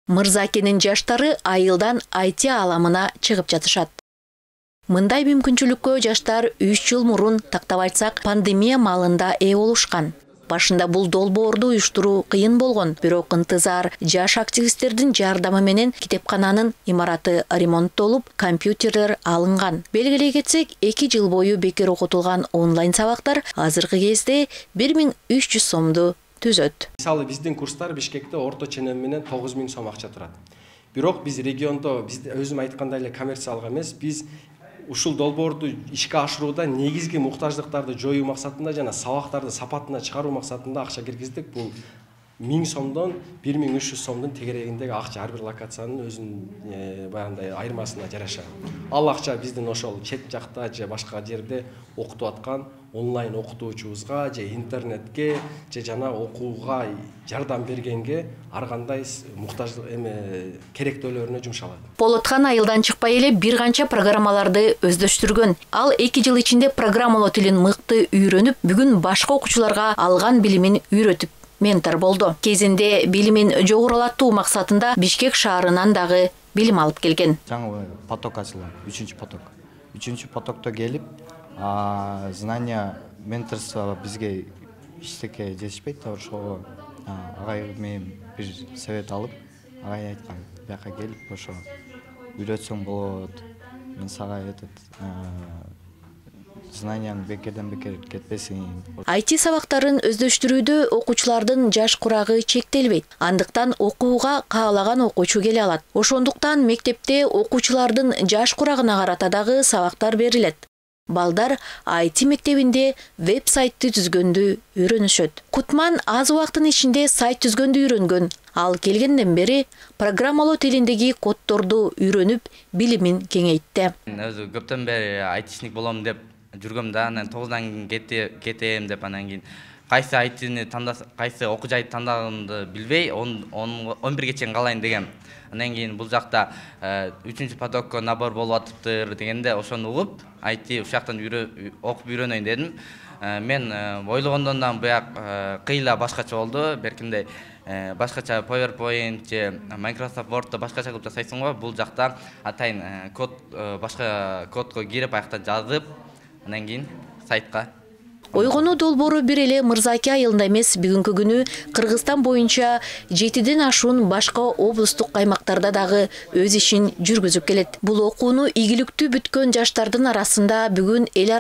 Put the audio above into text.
Мырзакенин жаштары айылдан IT аламына чыгып жатышат. Мындай мүмкүнчүлүккө жаштар 3 жыл мурун, тактап айтсак, пандемия малында ээ болушкан. Башында бул долбоорду уюштуруу кыйын болгон, бирок ынтызар жаш активисттердин жардамы менен китепкананын имараты ремонттолуп, компьютерлер алынган. Белгилей кетсек, 2 жыл бою бекер окутулган онлайн сабактар азыркы кезде 1300 сомду түзөт. Мисалы биздин курстар Бишкекте орто ченем менен 9000 сом акча турат. Бирок биз региондо, биз өзүм айткандай эле коммерциялык эмес, биз ушул долбоорду ишке ашырууда негизги муктаждыктарды жоюу максатында жана сабактарды сапатына чыгаруу максатында акча киргиздик. Бул 1000 сомдон 1300 сомдун тегерегиндеги акча ар бир локациянын өзүнүн баягындай айырмасына жараша. Ал акча биздин ошол чет жакта же башка жерде окутуп аткан онлайн окутуучубузга же интернетке же жана окууга жардам бергенге ар кандай муктаждык керектөөлөрүнө жумшалат. Болотхан айылдан чыкпай эле бир канча программаларды өздөштүргөн. Ал 2 жыл ичинде программалоо тилин мыкты үйрөнүп, бүгүн башка окуучуларга алган билимин үйрөтүп ментор болду. Кезинде билимин жогорулатуу максатында Бишкек шаарынан дагы билим алып келген. Жаңы поток ачылган, 3-чү поток. 3-чү потокто келип, знания, менторство бизге эчтеке жетишпейт, ошого агай менен бир совет алып, агай айткан, бияка келип, ошо үйрөтсөң болот. Мен сага знанияң бекерден бекер кетпесин. IT сабактарын өздөштүрүүдө окуучулардын жаш курагы чектелбейт. Андыктан окууга каалаган окуучу келе алат. Ошондуктан мектепте окуучулардын жаш курагына карата дагы сабактар берилет. Балдар IT мектебинде веб-сайтты түзгөндү үйрөнүшөт. Кутман аз убактын ичинде сайт түзгөндү үйрөнгөн. Ал келгенден бери программалоо тилиндеги коддорду үйрөнүп, билимин кеңейтти. Өзү көптөн бери айтишник болом деп жүргөм да, анан 9-дан кетем деп, анан кийин кайсы айтини тандасам, кайсы окуу жайды тандагымды билбей, 11ге чейин калайын дегем. Анан кийин бул жакта 3-чү потокко набор болуп атыптыр дегенде, ошону угуп, IT ушактан окуп үйрөнөйүн дедим. Мен ойлогондон да буяк кыйла башкача болду. Беркинде башкача PowerPoint же Microsoft Word'то башкача кылып жасайсың го. Бул жакта атайын код, башка кодго кирип, аяктан жазып, анан кийин сайтка. Ойгонуу долбоору бир эле Мырзаке айылында эмес, бүгүнкү күнү Кыргызстан боюнча 7ден ашуун башка облустук аймактарда дагы өз ишин жүргүзүп келет. Бул окууну ийгиликтүү бүткөн жаштардын арасында бүгүн эл